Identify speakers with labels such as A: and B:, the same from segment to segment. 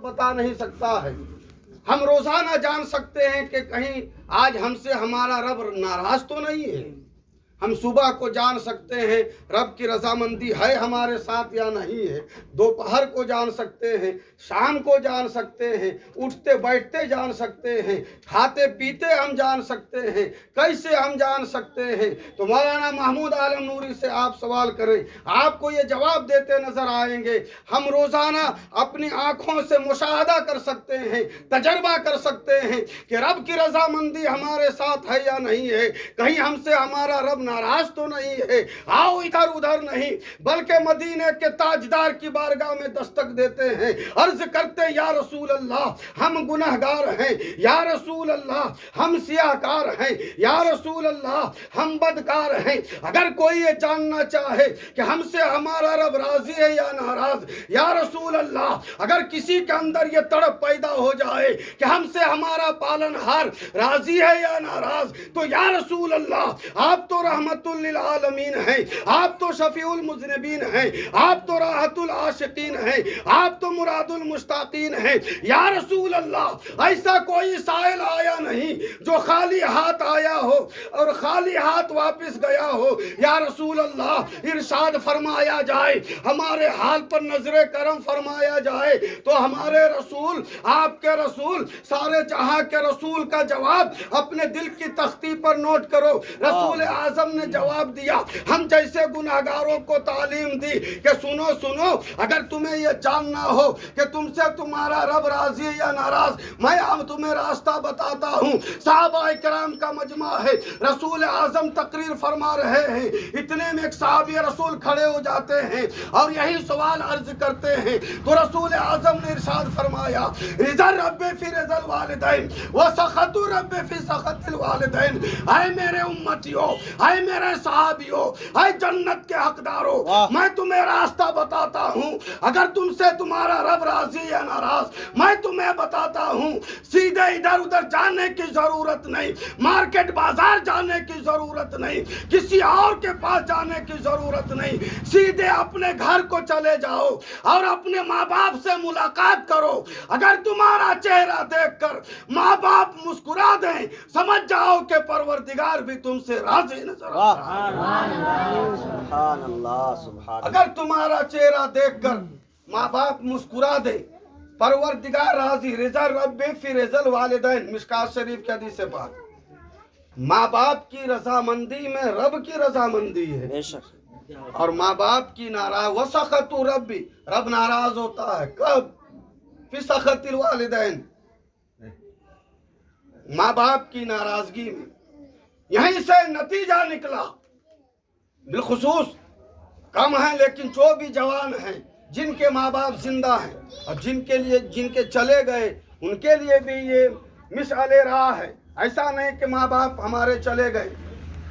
A: बता नहीं सकता है। हम रोज़ाना जान सकते हैं कि कहीं आज हमसे हमारा रब नाराज़ तो नहीं है। हम सुबह को जान सकते हैं रब की रजामंदी है हमारे साथ या नहीं है। दोपहर को जान सकते हैं, शाम को जान सकते हैं, उठते बैठते जान सकते हैं, खाते पीते हम जान सकते हैं। कैसे हम जान सकते हैं? तो मौलाना महमूद आलम नूरी से आप सवाल करें, आपको ये जवाब देते नजर आएंगे। हम रोज़ाना अपनी आँखों से मुशाहदा कर सकते हैं, तजर्बा कर सकते हैं कि रब की रजामंदी हमारे साथ है या नहीं है। कहीं हमसे हमारा रब नाराज तो नहीं है। आओ इधर उधर नहीं, बल्कि मदीने के ताजदार की बारगाह में दस्तक देते हैं, अर्ज करते या रसूल अल्लाह हम गुनहगार हैं, या रसूल अल्लाह हम सियाहकार हैं, या रसूल अल्लाह हम बदकार हैं। अगर कोई ये जानना चाहे कि हमसे हमारा रब राजी है या नाराज, या रसूल अल्लाह अगर किसी के अंदर ये तड़प पैदा हो जाए कि हमसे हमारा पालनहार राजी है या नाराज, तो या रसूल अल्लाह आप तो रहमतुल लिल आलमीन हैं, आप तो शफीउल मुज़निबीन हैं, आप तो राहतुल आशिकीन हैं, आप तो मुरादुल मुश्ताकीन हैं। या रसूल अल्लाह ऐसा कोई साइल आया नहीं जो खाली हाथ आया हो और खाली हाथ वापस गया हो। या रसूल अल्लाह इरशाद फरमाया जाए, हमारे हाल पर नजरे करम फरमाया जाए, तो हमारे रसूल आपके रसूल सारे जहां के रसूल का जवाब अपने दिल की तख्ती पर नोट करो। रसूल आज़म ने जवाब दिया, हम जैसे गुनाहगारों को तालीम दी कि सुनो सुनो, अगर तुम्हें यह जानना हो कि तुमसे तुम्हारा रब राजी है या नाराज, मैं अब तुम्हें रास्ता बताता हूँ। सहाबा इकराम का मजमा है, रसूल आज़म तकरीर फरमा रहे हैं, इतने में एक सहाबी रसूल खड़े हो जाते हैं और यही सवाल अर्ज करते हैं। तो रसूल आज़म ने इरशाद फरमाया, रिज़ा रब्बे फी रिज़ल वालिदैन व सखतु रब्बे फी सखतिल वालिदैन। ऐ मेरे उम्मतियों, ऐ मेरे सहाबियों, ऐ जन्नत के हकदारों, मैं तुम्हें रास्ता बताता हूँ। अगर तुमसे तुम्हारा रब राजी या नाराज, मैं तुम्हें बताता हूँ, सीधे इधर उधर जाने की जरूरत नहीं, मार्केट बाजार जाने की जरूरत नहीं, किसी और के पास जाने की जरूरत नहीं। सीधे अपने घर को चले जाओ और अपने माँ बाप से मुलाकात करो। अगर तुम्हारा चेहरा देखकर माँ बाप मुस्कुरा दें, समझ जाओ कि परवरदिगार भी तुमसे राजी नजर आता है। अगर तुम्हारा चेहरा देखकर माँ बाप मुस्कुरा दे, परवरदिगार राजी, रिज़ा रब्बे फी रिज़ल वालिदैन, मिशकात शरीफ की हदीस से बात। माँ बाप की रजामंदी में रब की रजामंदी है, और माँ बाप की नाराज व सखतु रब्बी, रब नाराज होता है कब? फी सखतिल वालिदैन, माँ बाप की नाराजगी में। यहीं से नतीजा निकला, बिलखुसूस कम है लेकिन जो भी जवान हैं जिनके माँ बाप जिंदा हैं और जिनके चले गए, उनके लिए भी ये मिसाले रहा है। ऐसा नहीं कि माँ बाप हमारे चले गए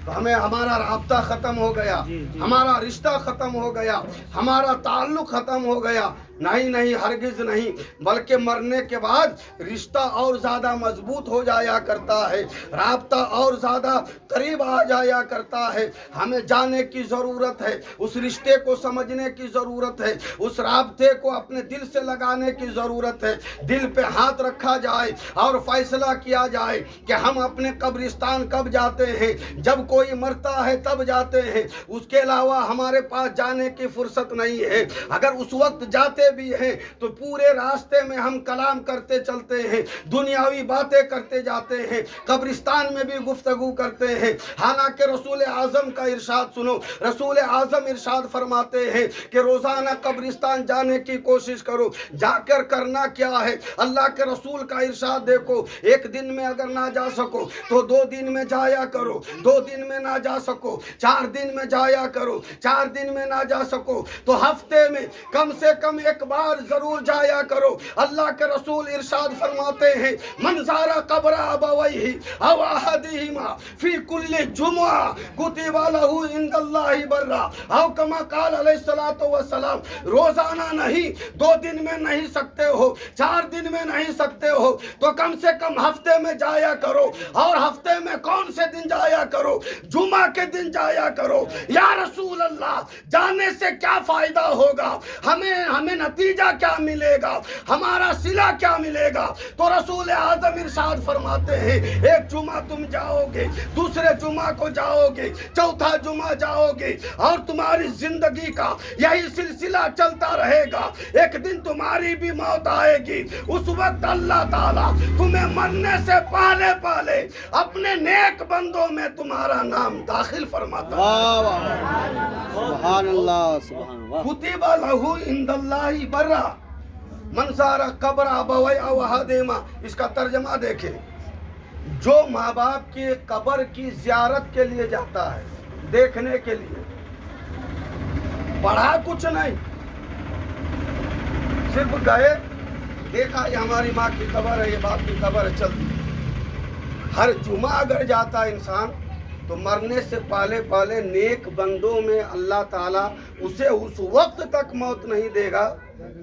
A: तो हमें हमारा राब्ता ख़त्म हो गया, हमारा रिश्ता ख़त्म हो गया, हमारा ताल्लुक़ ख़त्म हो गया। नहीं नहीं, हरगिज़ नहीं, बल्कि मरने के बाद रिश्ता और ज़्यादा मजबूत हो जाया करता है, राब्ता और ज़्यादा करीब आ जाया करता है। हमें जाने की ज़रूरत है, उस रिश्ते को समझने की ज़रूरत है, उस राब्ते को अपने दिल से लगाने की ज़रूरत है। दिल पे हाथ रखा जाए और फैसला किया जाए कि हम अपने कब्रिस्तान कब जाते हैं, जब कोई मरता है तब जाते हैं, उसके अलावा हमारे पास जाने की फुर्सत नहीं है। अगर उस वक्त जाते भी हैं तो पूरे रास्ते में हम कलाम करते चलते हैं, दुनियावी बातें करते जाते हैं, कब्रिस्तान में भी गुफ्तगू करते हैं। हालांकि रसूल आज़म का इरशाद सुनो, रसूल आज़म इरशाद फरमाते हैं कि रोज़ाना कब्रिस्तान जाने की कोशिश करो। जाकर करना क्या है? अल्लाह के रसूल का इरशाद देखो, एक दिन में अगर ना जा सको तो 2 दिन में जाया करो, 2 दिन में ना जा सको 4 दिन में जाया करो, 4 दिन में ना जा सको तो हफ्ते में कम से कम एक बार जरूर जाया करो। अल्लाह के रसूल इरशाद फरमाते हैं, मन ज़ारा कब्र अबवैहि अव अहदिहिमा फी कुल्ली जुमुआ कुतिबा लहू इंदल्लाहि बर्रा अव कमा क़ाल अलैहिस्सलातु वस्सलाम। रोजाना नहीं, 2 दिन में नहीं सकते हो, 4 दिन में नहीं सकते हो तो कम से कम हफ्ते में जाया करो। और हफ्ते में कौन से दिन जाया करो? जुमा के दिन जाया करो। या रसूल अल्लाह, जाने से क्या फायदा होगा? हमें नतीजा क्या मिलेगा, हमारा सिला क्या मिलेगा। तो रसूल आज़म इरशाद फरमाते हैं, एक जुमा तुम जाओगे, दूसरे जुमा को जाओगे, चौथा जुमा जाओगे और तुम्हारी जिंदगी का यही सिलसिला चलता रहेगा। एक दिन तुम्हारी भी मौत आएगी, उस वक्त अल्लाह ताला तुम्हें मरने से पहले पहले अपने नेक बंदों में तुम्हारा नाम दाखिल फरमाता है।
B: सुभान अल्लाह, सुभान अल्लाह।
A: कुतिबा लहू इंदल्लाहि बर्रा मन ज़ारा कब्र अबवै अव हदेमा। इसका तर्जमा देखें, जो माँ बाप के कब्र की ज़ियारत के लिए जाता है, देखने के लिए, पढ़ा कुछ नहीं, सिर्फ गए, देखा ये हमारी माँ की कब्र है, ये बाप की कब्र है, चल दी। हर जुमा अगर जाता है इंसान तो मरने से पहले पहले नेक बंदों में अल्लाह ताला उसे उस वक्त तक मौत नहीं देगा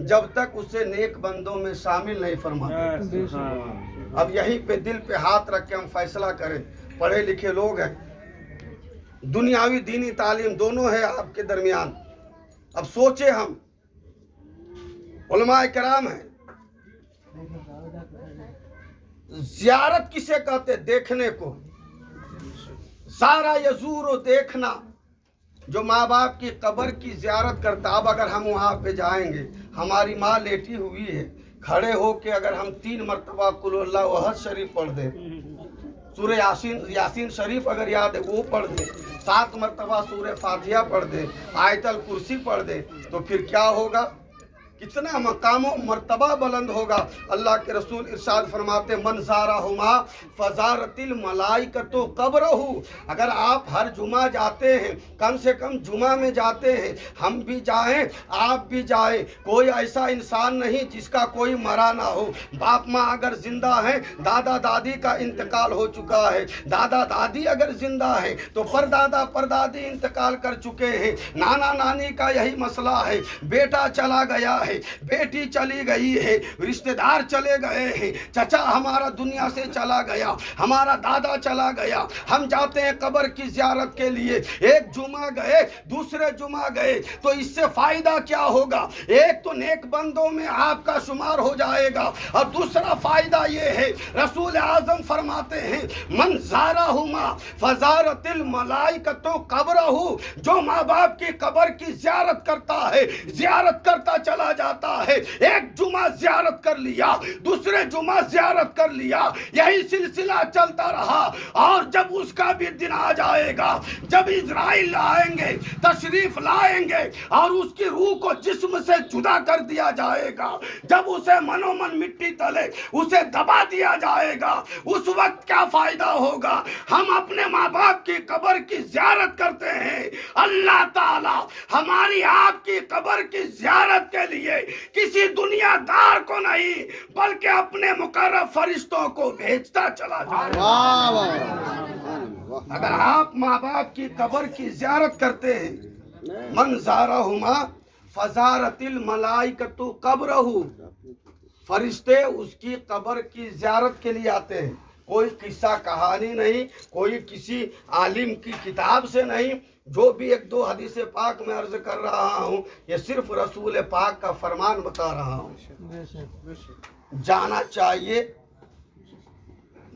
A: जब तक उसे नेक बंदों में शामिल नहीं फरमाता। अब यहीं पे दिल पे हाथ रख के हम फैसला करें, पढ़े लिखे लोग हैं, दुनियावी दीनी तालीम दोनों है आपके दरमियान। अब सोचे हम, उलमाए कराम हैं, ज़ियारत किसे कहते? देखने को। सारा यजूर देखना, जो माँ बाप की कब्र की ज़ियारत करता। अब अगर हम वहाँ पे जाएंगे, हमारी माँ लेटी हुई है, खड़े होके अगर हम 3 मरतबा कुल हुवल्लाहु अहद शरीफ पढ़ दें, सूरह यासीन शरीफ अगर याद है वो पढ़ दें, 7 मरतबा सूरह फातिहा पढ़ दें, आयतल कुर्सी पढ़ दें, तो फिर क्या होगा, कितना मकाम मर्तबा बुलंद होगा। अल्लाह के रसूल इरशाद फरमाते, मन ज़ारहुमा फ़ज़ारतिल मलाइकतु क़ब्रहु। अगर आप हर जुमा जाते हैं, कम से कम जुमा में जाते हैं, हम भी जाएं, आप भी जाएं, कोई ऐसा इंसान नहीं जिसका कोई मरा ना हो। बाप माँ अगर जिंदा हैं, दादा दादी का इंतकाल हो चुका है, दादा दादी अगर जिंदा है तो परदादा परदादी इंतकाल कर चुके हैं, नाना नानी का यही मसला है, बेटा चला गया है, बेटी चली गई है, रिश्तेदार चले गए हैं, चचा हमारा दुनिया से चला गया, हमारा दादा चला गया, हम जाते हैं कब्र की ज़ियारत के लिए, एक जुमा गए, दूसरे जुमा गए, तो इससे फायदा क्या होगा? एक तो नेक बंदों में आपका शुमार हो जाएगा, और दूसरा फायदा ये है, रसूल आज़म फरमाते हैं, मन ज़ारहुमा फ़ज़ारतिल मलाइकतु क़ब्रहु। जो माँ बाप की कब्र की ज़ियारत करता है, ज़ियारत करता चला जाता है, एक जुमा ज़ियारत कर लिया, दूसरे जुमा ज़ियारत कर लिया, यही सिलसिला चलता रहा। और जब उसका भी दिन आ जाएगा, जब इज़राइल आएंगे, तशरीफ लाएंगे और उसकी रूह को जिस्म से जुदा कर दिया जाएगा, जब उसे मनोमन मिट्टी तले उसे दबा दिया जाएगा, उस वक्त क्या फायदा होगा? हम अपने माँ बाप की कब्र की ज़ियारत करते हैं, अल्लाह ताला हमारी आपकी कब्र की ज़ियारत के लिए किसी दुनियादार को नहीं बल्कि अपने मुकर्रब फरिश्तों को भेजता चला जाएगा। अगर आप माँ बाप की कब्र की ज़ियारत करते हैं, मन ज़ारहुमा फ़ज़ारतिल मलाइकतु क़ब्रहु, फरिश्ते उसकी कब्र की ज़ियारत के लिए आते हैं। कोई किस्सा कहानी नहीं, कोई किसी आलिम की किताब से नहीं, जो भी 1-2 हदीस पाक में अर्ज कर रहा हूँ, ये सिर्फ रसूल पाक का फरमान बता रहा हूँ। जाना चाहिए,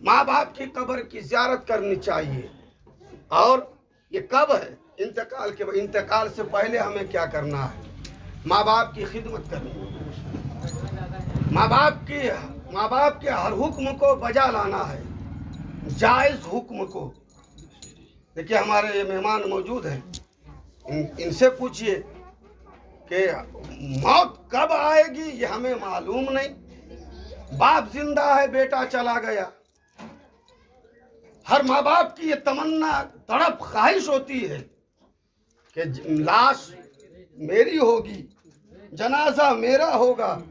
A: माँ बाप की कब्र की ज़ियारत करनी चाहिए। और ये कब है? इंतकाल के बाद। इंतकाल से पहले हमें क्या करना है? माँ बाप की खिदमत करनी, माँ बाप के हर हुक्म को बजा लाना है, जायज़ हुक्म को। देखिए हमारे ये मेहमान मौजूद हैं, इनसे पूछिए कि मौत कब आएगी ये हमें मालूम नहीं। बाप जिंदा है, बेटा चला गया, हर माँ बाप की ये तमन्ना तड़प ख्वाहिश होती है कि लाश मेरी होगी, जनाजा मेरा होगा,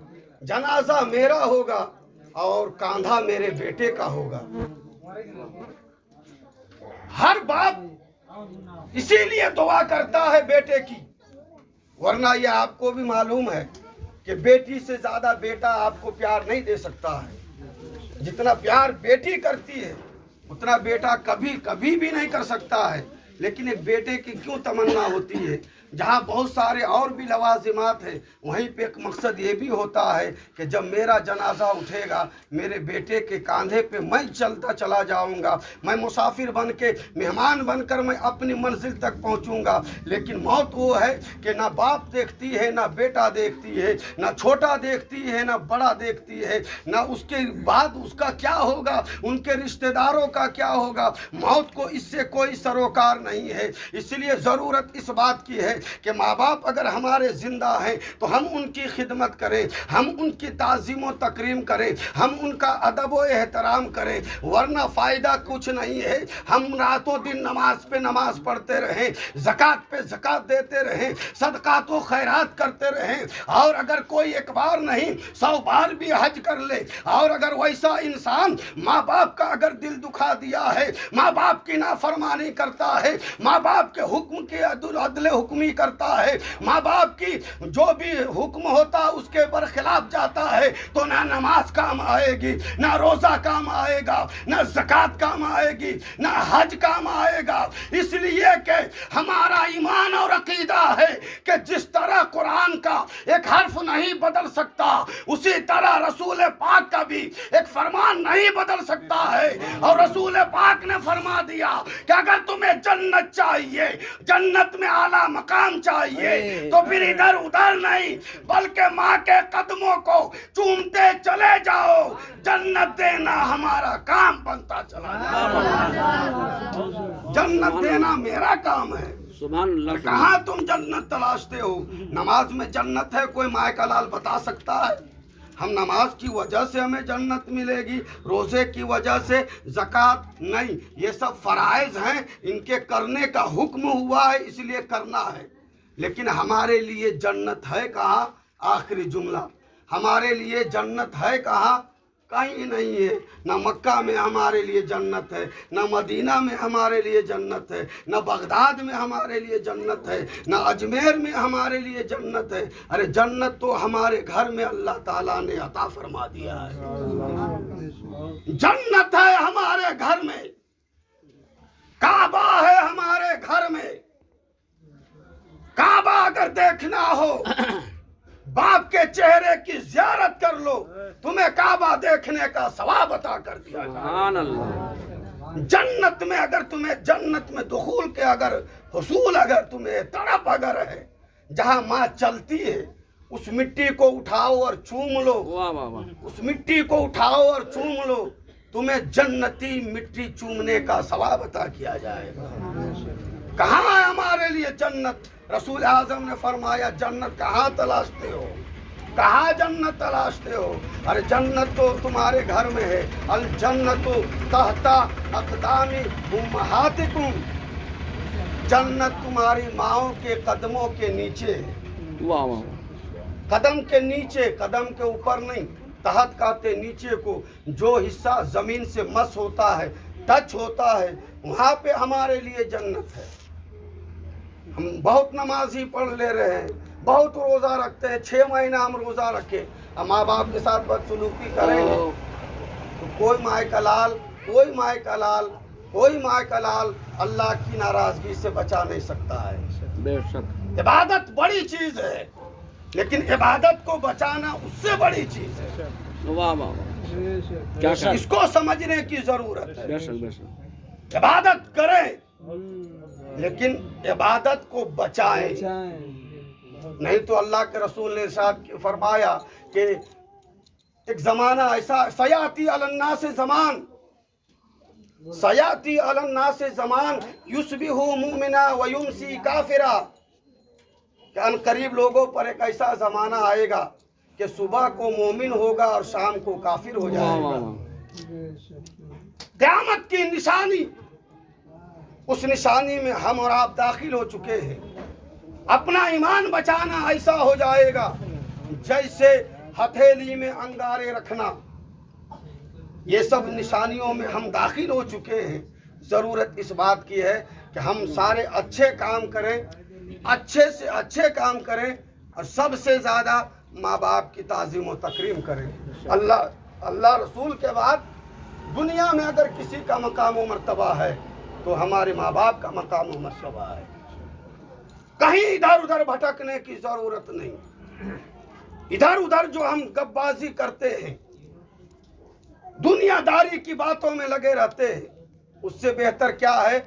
A: जनाजा मेरा होगा और कांधा मेरे बेटे का होगा। हर बाप इसीलिए दुआ करता है बेटे की, वरना यह आपको भी मालूम है कि बेटी से ज्यादा बेटा आपको प्यार नहीं दे सकता है। जितना प्यार बेटी करती है उतना बेटा कभी कभी भी नहीं कर सकता है। लेकिन एक बेटे की क्यों तमन्ना होती है, जहाँ बहुत सारे और भी लवाजिमात हैं, वहीं पे एक मकसद ये भी होता है कि जब मेरा जनाजा उठेगा, मेरे बेटे के कांधे पे मैं चलता चला जाऊंगा, मैं मुसाफिर बन के, मेहमान बनकर मैं अपनी मंजिल तक पहुंचूंगा। लेकिन मौत वो है कि ना बाप देखती है, ना बेटा देखती है, ना छोटा देखती है, ना बड़ा देखती है, ना उसके बाद उसका क्या होगा, उनके रिश्तेदारों का क्या होगा। मौत को इससे कोई सरोकार नहीं है। इसलिए ज़रूरत इस बात की है कि माँ बाप अगर हमारे ज़िंदा हैं तो हम उनकी खिदमत करें, हम उनकी ताज़ीम व तकरीम करें, हम उनका अदब व एहतराम करें, वरना फ़ायदा कुछ नहीं है। हम रातों दिन नमाज पे नमाज पढ़ते रहें, ज़कात पे ज़कात देते रहें, सदक़ात व खैरात करते रहें, और अगर कोई एक बार नहीं 100 बार भी हज कर ले, और अगर वैसा इंसान माँ बाप का अगर दिल दुखा दिया है, माँ बाप की नाफरमानी करता है, माँ बाप के हुक्म की अदले हुक्मी करता है, माँ बाप की जो भी हुक्म होता उसके बरखिलाफ जाता है, तो ना नमाज काम आएगी, ना रोज़ा काम आएगा, ना ज़कात काम आएगी, ना हज काम आएगा। इसलिए कि हमारा ईमान और अकीदा है कि जिस तरह कुरान का एक हर्फ नहीं बदल सकता, उसी तरह रसूल पाक का भी एक फरमान नहीं बदल सकता है। और रसूल पाक ने फरमा दिया कि अगर तुम्हें जन्नत चाहिए, जन्नत में आला मकाम चाहिए, तो फिर इधर उधर नहीं बल्कि माँ के कदमों को चूमते चले जाओ। जन्नत देना हमारा काम बनता चला जाए। जन्नत देना मेरा काम है।
B: सुभान अल्लाह।
A: कहाँ तुम जन्नत तलाशते हो? नमाज में जन्नत है? कोई माए का लाल बता सकता है? हम नमाज की वजह से हमें जन्नत मिलेगी, रोज़े की वजह से, ज़कात नहीं। ये सब फ़राइज़ हैं, इनके करने का हुक्म हुआ है, इसलिए करना है। लेकिन हमारे लिए जन्नत है कहाँ? आखिरी जुमला, हमारे लिए जन्नत है कहाँ? कहीं नहीं है। ना मक्का में हमारे लिए जन्नत है, ना मदीना में हमारे लिए जन्नत है, ना बगदाद में हमारे लिए जन्नत है, ना अजमेर में हमारे लिए जन्नत है। अरे जन्नत तो हमारे घर में अल्लाह ताला ने अता फरमा दिया है। जन्नत है हमारे घर में, काबा है हमारे घर में। काबा अगर देखना हो, बाप के चेहरे की ज़ियारत कर लो, तुम्हें काबा देखने का सवाब अता कर दिया जाए। जन्नत में अगर तुम्हें, जन्नत में दुखूल के अगर हुसूल अगर तुम्हें तड़प अगर है, जहाँ माँ चलती है, उस मिट्टी को उठाओ और चूम लो।
B: वाह वाह वाह।
A: उस मिट्टी को उठाओ और चूम लो, तुम्हें जन्नती मिट्टी चूमने का सवाब अता किया जाएगा। कहाँ है हमारे लिए जन्नत? रसूल आज़म ने फरमाया, जन्नत कहाँ तलाशते हो? कहाँ जन्नत तलाशते हो? अरे जन्नत तो तुम्हारे घर में है। अल जन्नतु तहता अक़दामी उम्महातिकुम। जन्नत तुम्हारी माओं के कदमों के नीचे है।
B: वाह वाह।
A: कदम के नीचे, कदम के ऊपर नहीं, तहत कहते नीचे को। जो हिस्सा ज़मीन से मस होता है, टच होता है, वहाँ पे हमारे लिए जन्नत है। हम बहुत नमाज ही पढ़ ले रहे हैं, बहुत रोज़ा रखते हैं, 6 महीना हम रोज़ा रखें, अब माँ बाप के साथ बदसलूकी करेंगे तो कोई माए का लाल, कोई माए का लाल, कोई माए का लाल अल्लाह की नाराज़गी से बचा नहीं सकता है।
B: बेशक।
A: इबादत बड़ी चीज़ है, लेकिन इबादत को बचाना उससे बड़ी चीज़ है।
B: वाह वाह वाह। क्या कहा?
A: इसको समझने की ज़रूरत है।
B: बेशक बेशक।
A: इबादत करें, लेकिन इबादत को बचाएं। नहीं तो अल्लाह के रसूल ने इरशाद फरमाया कि एक ज़माना ऐसा, सयाती अलन्ना से ज़मान, सयाती अलन्ना से ज़मान युस्बिहु मुमिना व युमसी काफिरा। कि अनकरीब लोगों पर एक ऐसा ज़माना आएगा कि सुबह को मोमिन होगा और शाम को काफिर हो जाएगा। क़यामत की निशानी, उस निशानी में हम और आप दाखिल हो चुके हैं। अपना ईमान बचाना ऐसा हो जाएगा जैसे हथेली में अंगारे रखना। ये सब निशानियों में हम दाखिल हो चुके हैं। ज़रूरत इस बात की है कि हम सारे अच्छे काम करें, अच्छे से अच्छे काम करें, और सबसे ज़्यादा माँ बाप की ताज़ीम व तकरीम करें। अल्लाह रसूल के बाद दुनिया में अगर किसी का मकाम व मर्तबा है तो हमारे माँ बाप का मकाम व मर्तबा है। کہیں ادھر ادھر بھٹکنے کی ضرورت نہیں. ادھر ادھر جو ہم گپ بازی کرتے ہیں, دنیا داری کی باتوں میں لگے رہتے ہیں, اس سے بہتر کیا ہے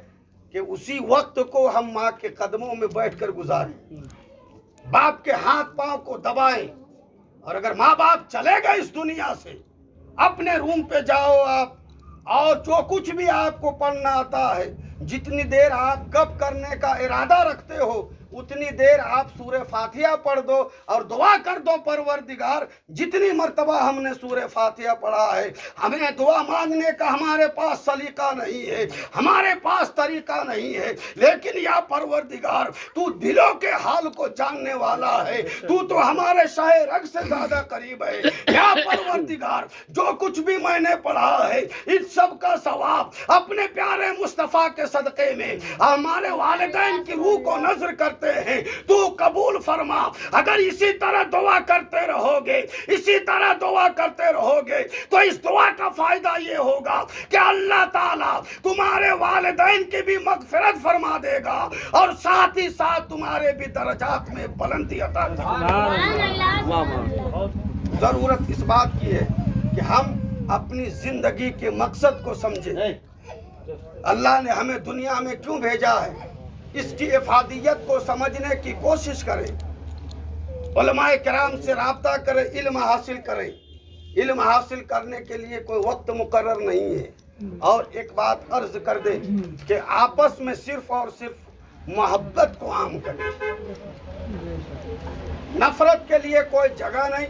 A: کہ اسی وقت کو ہم ماں کے قدموں میں بیٹھ کر گزاریں, باپ کے ہاتھ پاؤں کو دبائیں. اور اگر ماں باپ چلے گئے اس دنیا سے, اپنے روم پہ جاؤ آپ, اور جو کچھ بھی آپ کو پڑھنا آتا ہے, جتنی دیر آپ گپ کرنے کا ارادہ رکھتے ہو, اتنی دیر آپ سورہ فاتحہ پڑھ دو اور دعا کر دو, پروردگار جتنی مرتبہ ہم نے سورہ فاتحہ پڑھا ہے, ہمیں دعا مانگنے کا ہمارے پاس سلیقہ نہیں ہے, ہمارے پاس طریقہ نہیں ہے, لیکن یا پروردگار تو دلوں کے حال کو جاننے والا ہے, تو ہمارے شاہ رگ سے زیادہ قریب ہے. یا پروردگار جو کچھ بھی میں نے پڑھا ہے, ان سب کا ثواب اپنے پیارے مصطفیٰ کے صدقے میں ہمارے والدین کی روح کو نظر کرتے ہیں, تو قبول فرما. اگر اسی طرح دعا کرتے رہو گے, اسی طرح دعا کرتے رہو گے, تو اس دعا کا فائدہ یہ ہوگا کہ اللہ تعالیٰ تمہارے والدین کی بھی مغفرت فرما دے گا, اور ساتھ ہی ساتھ تمہارے بھی درجات میں بلندی عطا کرے گا. ضرورت اس بات کی ہے کہ ہم اپنی زندگی کے مقصد کو سمجھیں. اللہ نے ہمیں دنیا میں کیوں بھیجا ہے, اس کی افادیت کو سمجھنے کی کوشش کریں. علماء کرام سے رابطہ کریں, علم حاصل کریں. علم حاصل کرنے کے لیے کوئی وقت مقرر نہیں ہے. اور ایک بات عرض کر دیں کہ آپس میں صرف اور صرف محبت کو عام کریں. نفرت کے لیے کوئی جگہ نہیں,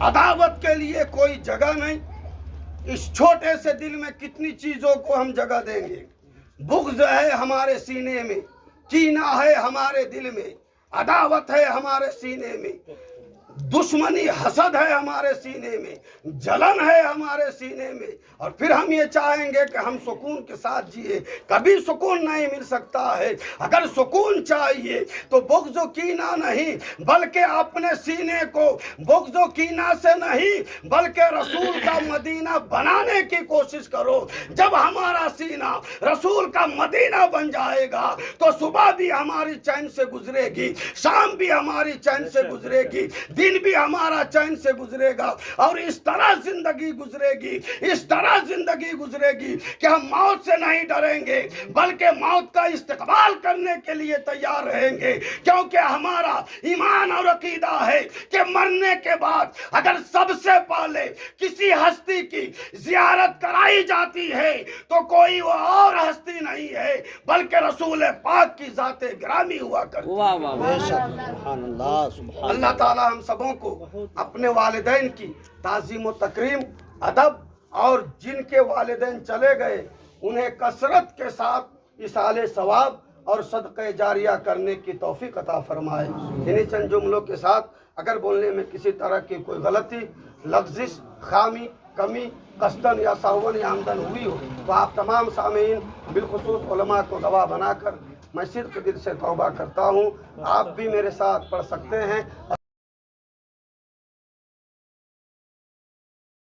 A: عداوت کے لیے کوئی جگہ نہیں. اس چھوٹے سے دل میں کتنی چیزوں کو ہم جگہ دیں گے. بغض ہے ہمارے سینے میں, کینہ ہے ہمارے دل میں, عداوت ہے ہمارے سینے میں, دشمنی حسد ہے ہمارے سینے میں, جلن ہے ہمارے سینے میں, اور پھر ہم یہ چاہیں گے کہ ہم سکون کے ساتھ جیے. کبھی سکون نہیں مل سکتا ہے. اگر سکون چاہیے تو بغض و کینہ نہیں, بلکہ اپنے سینے کو بغض و کینہ سے نہیں بلکہ رسول کا مدینہ بنانے کی کوشش کرو. جب ہمارا سینہ رسول کا مدینہ بن جائے گا تو صبح بھی ہماری چین سے گزرے گی, شام بھی ہماری چین سے گزرے گی, دن بھی ہمارا چین سے گزرے گا, اور اس طرح زندگی گزرے گی, اس طرح زندگی گزرے گی کہ ہم موت سے نہیں ڈریں گے بلکہ موت کا استقبال کرنے کے لیے تیار رہیں گے. کیونکہ ہمارا ایمان اور عقیدہ ہے کہ مرنے کے بعد اگر سب سے پہلے کسی ہستی کی زیارت کرائی جاتی ہے تو کوئی وہ اور ہستی نہیں ہے بلکہ رسول پاک کی ذات گرامی ہوا کرتی ہے. اللہ تعالی ہم سبوں کو اپنے والدین کی تعظیم و تکریم, ادب, اور جن کے والدین چلے گئے انہیں کثرت کے ساتھ ایصال ثواب اور صدقہ جاریہ کرنے کی توفیق عطا فرمائے. انہی چند جملوں کے ساتھ اگر بولنے میں کسی طرح کی کوئی غلطی, لغزش, خامی, کمی, قصدن یا سہون یا عمدن ہوئی ہو تو آپ تمام سامعین بالخصوص علماء کو گواہ بنا کر میں صدق دل سے توبہ کرتا ہوں. آپ بھی میرے ساتھ پڑھ سکتے ہیں.